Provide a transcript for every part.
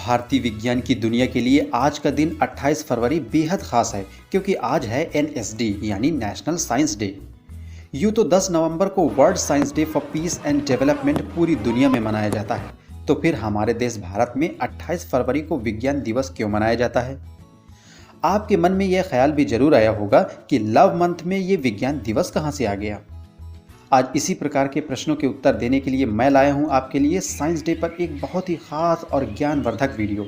भारतीय विज्ञान की दुनिया के लिए आज का दिन 28 फरवरी बेहद खास है क्योंकि आज है NSD यानी नेशनल साइंस डे। यूँ तो 10 नवंबर को world science day for piece and development पूरी दुनिया में मनाया जाता है, तो फिर हमारे देश भारत में 28 फरवरी को विज्ञान दिवस क्यों मनाया जाता है? आपके मन में यह ख्याल भी जरूर आया होगा कि लव मंथ में ये विज्ञान दिवस कहाँ से आ गया। आज इसी प्रकार के प्रश्नों के उत्तर देने के लिए मैं लाया हूं आपके लिए साइंस डे पर एक बहुत ही खास और ज्ञानवर्धक वीडियो।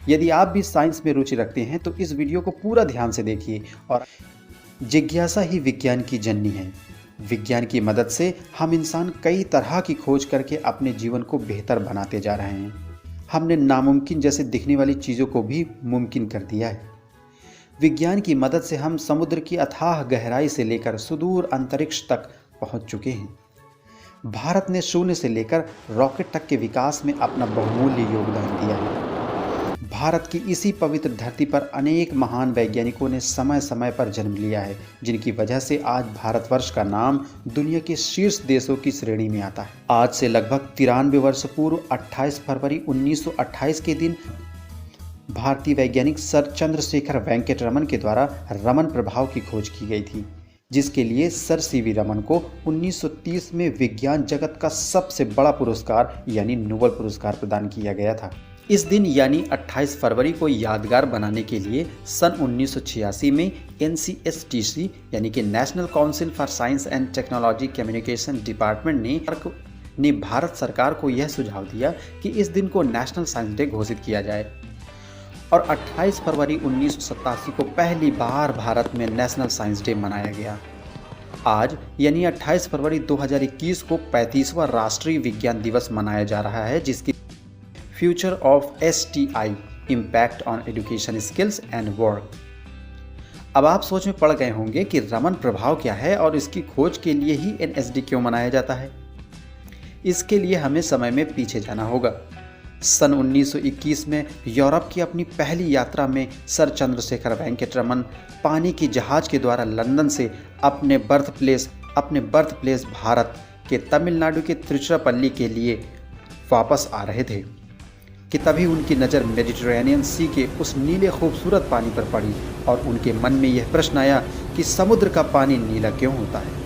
यदि आप भी साइंस में रुचि रखते हैं तो इस वीडियो को पूरा ध्यान से देखिए। और जिज्ञासा ही विज्ञान की जननी है। विज्ञान की मदद से हम इंसान कई तरह की खोज करके अपने जीवन को बेहतर बनाते जा रहे हैं। हमने नामुमकिन जैसे दिखने वाली चीज़ों को भी मुमकिन कर दिया है। विज्ञान की मदद से हम समुद्र की अथाह गहराई से लेकर सुदूर अंतरिक्ष तक पहुंच चुके हैं। भारत ने शून्य से लेकर रॉकेट तक के विकास में अपना बहुमूल्य योगदान दिया है। भारत की इसी पवित्र धरती पर अनेक महान वैज्ञानिकों ने समय समय पर जन्म लिया है, जिनकी वजह से आज भारतवर्ष का नाम दुनिया के शीर्ष देशों की श्रेणी में आता है। आज से लगभग 93 वर्ष पूर्व 28 फरवरी 1928 के दिन भारतीय वैज्ञानिक सर चंद्रशेखर वेंकट रमन के द्वारा रमन प्रभाव की खोज की गई थी, जिसके लिए सर सीवी रमन को 1930 में विज्ञान जगत का सबसे बड़ा पुरस्कार यानी नोबेल पुरस्कार प्रदान किया गया था। इस दिन यानी 28 फरवरी को यादगार बनाने के लिए सन 1986 में NCSTC यानी कि national council for science and technology communication department ने भारत सरकार को यह सुझाव दिया कि इस दिन को नेशनल साइंस डे घोषित किया जाए। और 28 फरवरी 1987 को पहली बार भारत में नेशनल साइंस डे मनाया गया। आज यानी 28 फरवरी 2021 को 35वां राष्ट्रीय विज्ञान दिवस मनाया जा रहा है, जिसकी future of STI impact on education skills and work. अब आप सोच में पड़ गए होंगे कि रमन प्रभाव क्या है और इसकी खोज के लिए ही NSD क्यों मनाया जाता है। इसके लिए हमें समय में पीछे जाना होगा। सन 1921 में यूरोप की अपनी पहली यात्रा में सर चंद्रशेखर वेंकट रमन पानी की जहाज के द्वारा लंदन से अपने बर्थ प्लेस भारत के तमिलनाडु के तिरुचिरापल्ली के लिए वापस आ रहे थे कि तभी उनकी नज़र मेडिटेरेनियन सी के उस नीले खूबसूरत पानी पर पड़ी और उनके मन में यह प्रश्न आया कि समुद्र का पानी नीला क्यों होता है।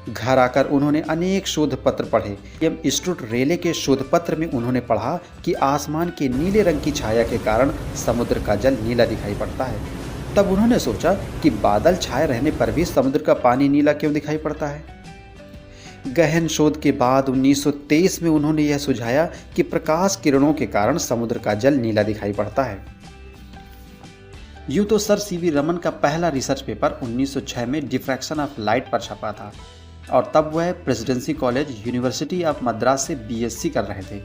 घर आकर उन्होंने अनेक शोध पत्र पढ़े। इंस्टीट्यूट रेले के शोध पत्र में उन्होंने पढ़ा कि आसमान के नीले रंग की छाया के कारण समुद्र का जल नीला दिखाई पड़ता है। तब उन्होंने सोचा कि बादल छाए रहने पर भी समुद्र का पानी नीला क्यों दिखाई पड़ता है। गहन शोध के बाद 1923 में उन्होंने यह सुझाया कि प्रकाश किरणों के कारण समुद्र का जल नीला दिखाई पड़ता है। यूँ तो सर सीवी रमन का पहला रिसर्च पेपर 1906 में डिफ्रैक्शन ऑफ लाइट पर छपा था और तब वह presidency college university of Madras से BSc कर रहे थे।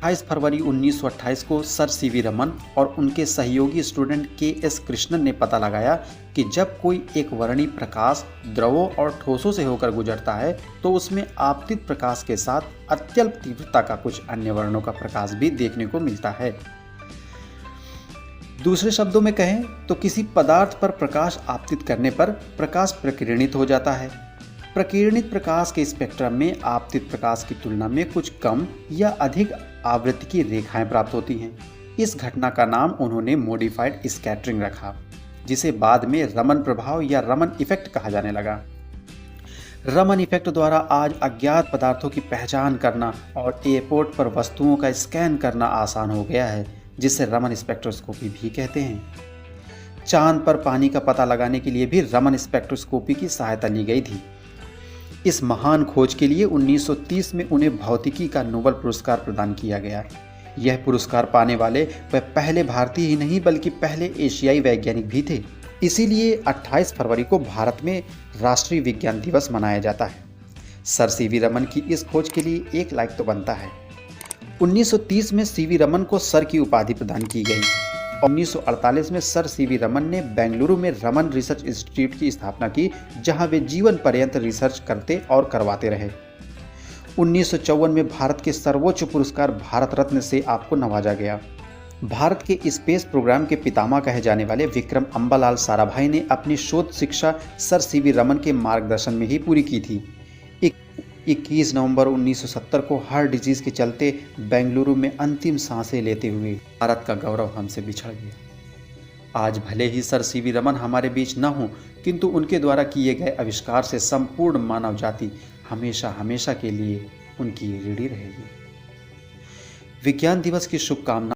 28 फरवरी 1928 को सर सीवी रमन और उनके सहयोगी स्टूडेंट KS कृष्णन ने पता लगाया कि जब कोई एक वर्णी प्रकाश द्रवों और ठोसों से होकर गुजरता है तो उसमें आपतित प्रकाश के साथ अत्यल्प तीव्रता का कुछ अन्य वर्णों का प्रकाश भी देखने को मिलता है। दूसरे शब्दों में कहें तो किसी पदार्थ पर प्रकाश आपतित करने पर प्रकाश प्रकीर्णित हो जाता है। प्रकीर्णित प्रकाश के स्पेक्ट्रम में आपतित प्रकाश की तुलना में कुछ कम या अधिक आवृत्ति की रेखाएं प्राप्त होती हैं। इस घटना का नाम उन्होंने मॉडिफाइड स्कैटरिंग रखा, जिसे बाद में रमन प्रभाव या रमन इफेक्ट कहा जाने लगा। रमन इफेक्ट द्वारा आज अज्ञात पदार्थों की पहचान करना और एयरपोर्ट पर वस्तुओं का स्कैन करना आसान हो गया है, जिसे रमन स्पेक्ट्रोस्कोपी भी कहते हैं। चांद पर पानी का पता लगाने के लिए भी रमन स्पेक्ट्रोस्कोपी की सहायता ली गई थी। इस महान खोज के लिए 1930 में उन्हें भौतिकी का नोबेल पुरस्कार प्रदान किया गया। यह पुरस्कार पाने वाले वह पहले भारतीय ही नहीं बल्कि पहले एशियाई वैज्ञानिक भी थे। इसीलिए 28 फरवरी को भारत में राष्ट्रीय विज्ञान दिवस मनाया जाता है। सर सीवी रमन की इस खोज के लिए एक लाइक तो बनता है। 1930 में सीवी रमन को सर की उपाधि प्रदान की गई। 1948 में सर सीवी रमन ने बेंगलुरु में रमन रिसर्च इंस्टीट्यूट की स्थापना की, जहां वे जीवन पर्यंत रिसर्च करते और करवाते रहे। 1954 में भारत के सर्वोच्च पुरस्कार भारत रत्न से आपको नवाजा गया। भारत के स्पेस प्रोग्राम के पितामह कहे जाने वाले विक्रम अम्बालाल साराभाई ने अपनी शोध शिक्षा सर सीवी रमन के मार्गदर्शन में ही पूरी की थी। 21 नवंबर 1970 को हार्ट डिजीज के चलते बेंगलुरु में अंतिम सांसें लेते हुए भारत का गौरव हमसे बिछड़ गया। आज भले ही सर सीवी रमन हमारे बीच न हों, किंतु उनके द्वारा किए गए आविष्कार से संपूर्ण मानव जाति हमेशा हमेशा के लिए उनकी ऋणी रहेगी। विज्ञान दिवस की शुभकामना।